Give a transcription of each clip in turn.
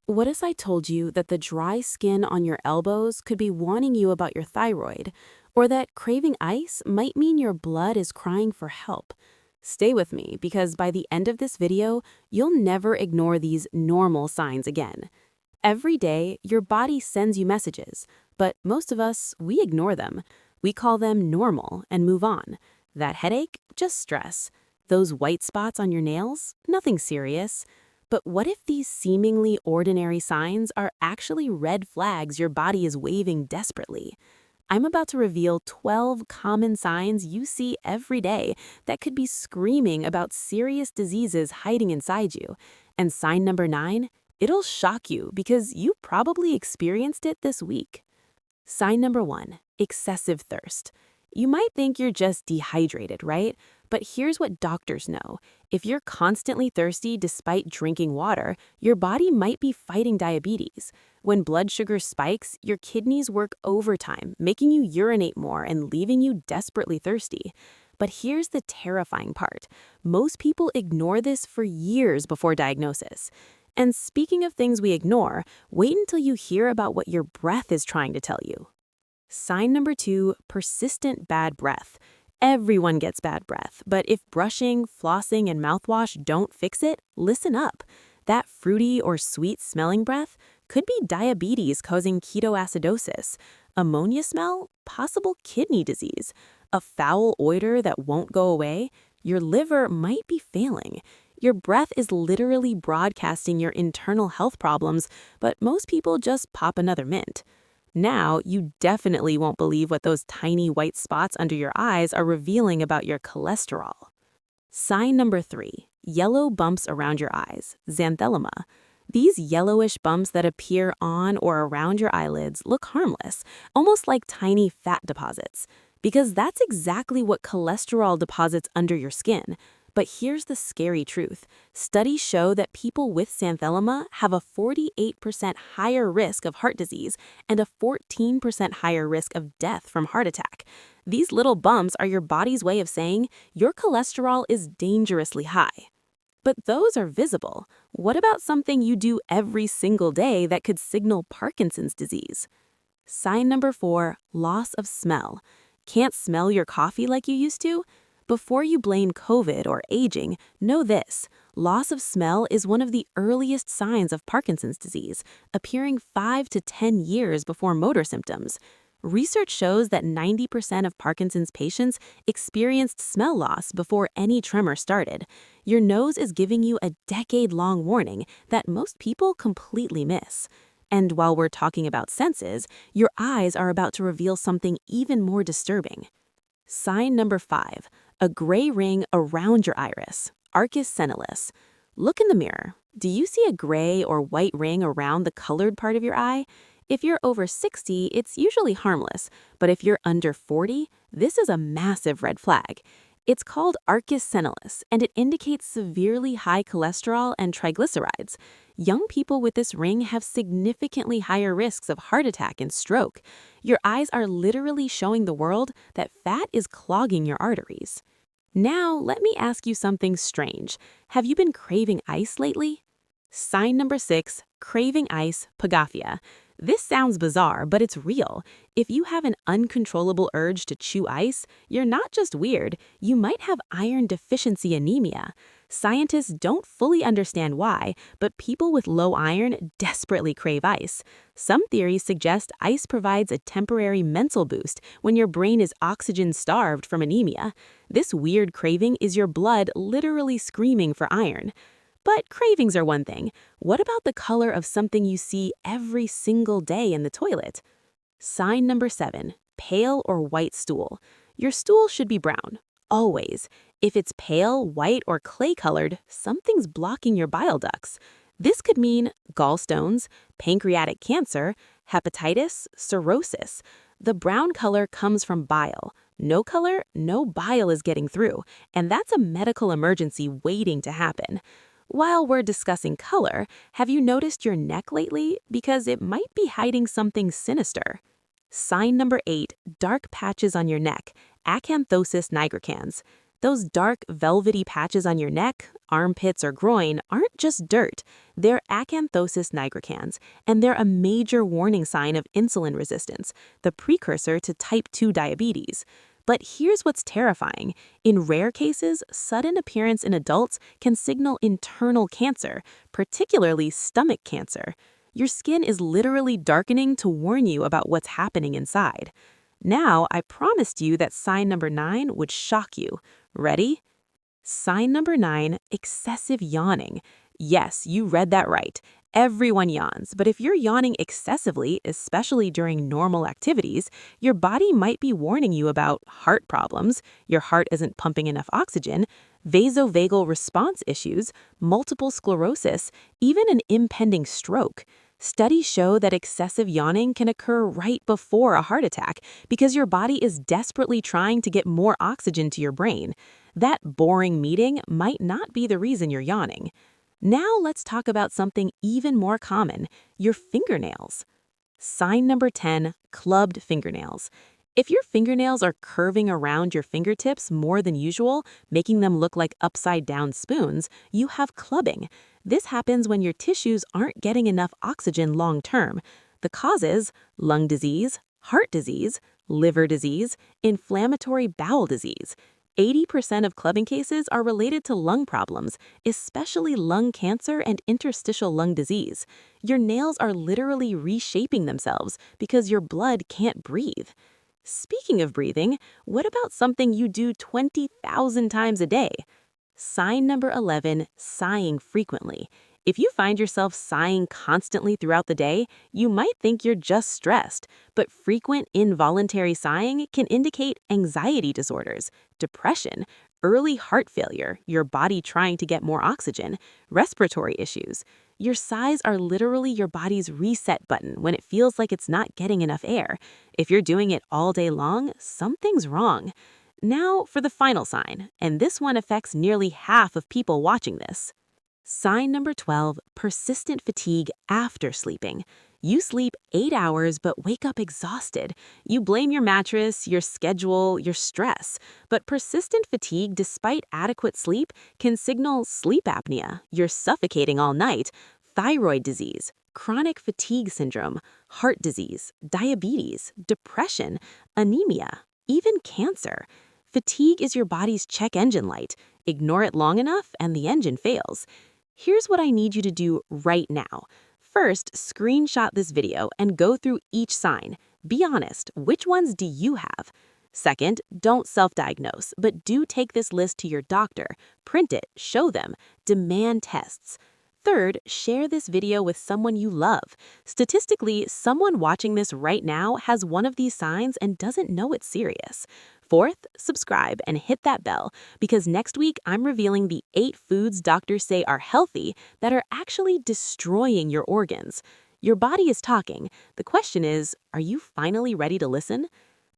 What if I told you that the dry skin on your elbows could be warning you about your thyroid, or that craving ice might mean your blood is crying for help? Stay with me because by the end of this video, you'll never ignore these normal signs again. Every day, your body sends you messages, but most of us, we ignore them. We call them normal and move on. That headache? Just stress. Those white spots on your nails? Nothing serious. But what if these seemingly ordinary signs are actually red flags your body is waving desperately? I'm about to reveal 12 common signs you see every day that could be screaming about serious diseases hiding inside you. And sign number 9, it'll shock you because you probably experienced it this week. Sign number 1, excessive thirst. You might think you're just dehydrated, right? But here's what doctors know. If you're constantly thirsty despite drinking water, your body might be fighting diabetes. When blood sugar spikes, your kidneys work overtime, making you urinate more and leaving you desperately thirsty. But here's the terrifying part. Most people ignore this for years before diagnosis. And speaking of things we ignore, wait until you hear about what your breath is trying to tell you. Sign number 2, persistent bad breath. Everyone gets bad breath, but if brushing, flossing, and mouthwash don't fix it, listen up. That fruity or sweet-smelling breath could be diabetes causing ketoacidosis. Ammonia smell? Possible kidney disease. A foul odor that won't go away? Your liver might be failing. Your breath is literally broadcasting your internal health problems, but most people just pop another mint. Now, you definitely won't believe what those tiny white spots under your eyes are revealing about your cholesterol. Sign number 3, yellow bumps around your eyes, xanthelasma. These yellowish bumps that appear on or around your eyelids look harmless, almost like tiny fat deposits, because that's exactly what cholesterol deposits under your skin. But here's the scary truth. Studies show that people with xanthelasma have a 48% higher risk of heart disease and a 14% higher risk of death from heart attack. These little bumps are your body's way of saying your cholesterol is dangerously high. But those are visible. What about something you do every single day that could signal Parkinson's disease? Sign number 4, loss of smell. Can't smell your coffee like you used to? Before you blame COVID or aging, know this. Loss of smell is one of the earliest signs of Parkinson's disease, appearing 5 to 10 years before motor symptoms. Research shows that 90% of Parkinson's patients experienced smell loss before any tremor started. Your nose is giving you a decade-long warning that most people completely miss. And while we're talking about senses, your eyes are about to reveal something even more disturbing. Sign number 5, a gray ring around your iris, arcus senilis. Look in the mirror. Do you see a gray or white ring around the colored part of your eye? If you're over 60, it's usually harmless, but if you're under 40, this is a massive red flag. It's called arcus senilis, and it indicates severely high cholesterol and triglycerides. Young people with this ring have significantly higher risks of heart attack and stroke. Your eyes are literally showing the world that fat is clogging your arteries. Now, let me ask you something strange. Have you been craving ice lately? Sign number 6, craving ice, pagaphia. This sounds bizarre, but it's real. If you have an uncontrollable urge to chew ice, you're not just weird, you might have iron-deficiency anemia. Scientists don't fully understand why, but people with low iron desperately crave ice. Some theories suggest ice provides a temporary mental boost when your brain is oxygen-starved from anemia. This weird craving is your blood literally screaming for iron. But cravings are one thing. What about the color of something you see every single day in the toilet? Sign number 7, pale or white stool. Your stool should be brown, always. If it's pale, white, or clay-colored, something's blocking your bile ducts. This could mean gallstones, pancreatic cancer, hepatitis, cirrhosis. The brown color comes from bile. No color, no bile is getting through, and that's a medical emergency waiting to happen. While we're discussing color, have you noticed your neck lately? Because it might be hiding something sinister. Sign number 8, dark patches on your neck, acanthosis nigricans. Those dark, velvety patches on your neck, armpits, or groin aren't just dirt. They're acanthosis nigricans, and they're a major warning sign of insulin resistance, the precursor to type 2 diabetes. But here's what's terrifying. In rare cases, sudden appearance in adults can signal internal cancer, particularly stomach cancer. Your skin is literally darkening to warn you about what's happening inside. Now, I promised you that sign number 9 would shock you. Ready? Sign number 9, excessive yawning. Yes, you read that right. Everyone yawns, but if you're yawning excessively, especially during normal activities, your body might be warning you about heart problems, your heart isn't pumping enough oxygen, vasovagal response issues, multiple sclerosis, even an impending stroke. Studies show that excessive yawning can occur right before a heart attack because your body is desperately trying to get more oxygen to your brain. That boring meeting might not be the reason you're yawning. Now let's talk about something even more common, your fingernails. Sign number 10, clubbed fingernails. If your fingernails are curving around your fingertips more than usual, making them look like upside-down spoons, you have clubbing. This happens when your tissues aren't getting enough oxygen long-term. The causes: lung disease, heart disease, liver disease, inflammatory bowel disease. 80% of clubbing cases are related to lung problems, especially lung cancer and interstitial lung disease. Your nails are literally reshaping themselves because your blood can't breathe. Speaking of breathing, what about something you do 20,000 times a day? Sign number 11, sighing frequently. If you find yourself sighing constantly throughout the day, you might think you're just stressed, but frequent involuntary sighing can indicate anxiety disorders, depression, early heart failure, your body trying to get more oxygen, respiratory issues. Your sighs are literally your body's reset button when it feels like it's not getting enough air. If you're doing it all day long, something's wrong. Now for the final sign, and this one affects nearly half of people watching this. Sign number 12, persistent fatigue after sleeping. You sleep 8 hours but wake up exhausted. You blame your mattress, your schedule, your stress. But persistent fatigue despite adequate sleep can signal sleep apnea, you're suffocating all night, thyroid disease, chronic fatigue syndrome, heart disease, diabetes, depression, anemia, even cancer. Fatigue is your body's check engine light. Ignore it long enough and the engine fails. Here's what I need you to do right now. First, screenshot this video and go through each sign. Be honest, which ones do you have? Second, don't self-diagnose, but do take this list to your doctor. Print it, show them, demand tests. Third, share this video with someone you love. Statistically, someone watching this right now has one of these signs and doesn't know it's serious. Fourth, subscribe and hit that bell, because next week I'm revealing the 8 foods doctors say are healthy that are actually destroying your organs. Your body is talking. The question is, are you finally ready to listen?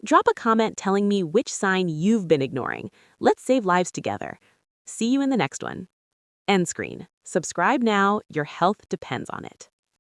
Drop a comment telling me which sign you've been ignoring. Let's save lives together. See you in the next one. End screen. Subscribe now. Your health depends on it.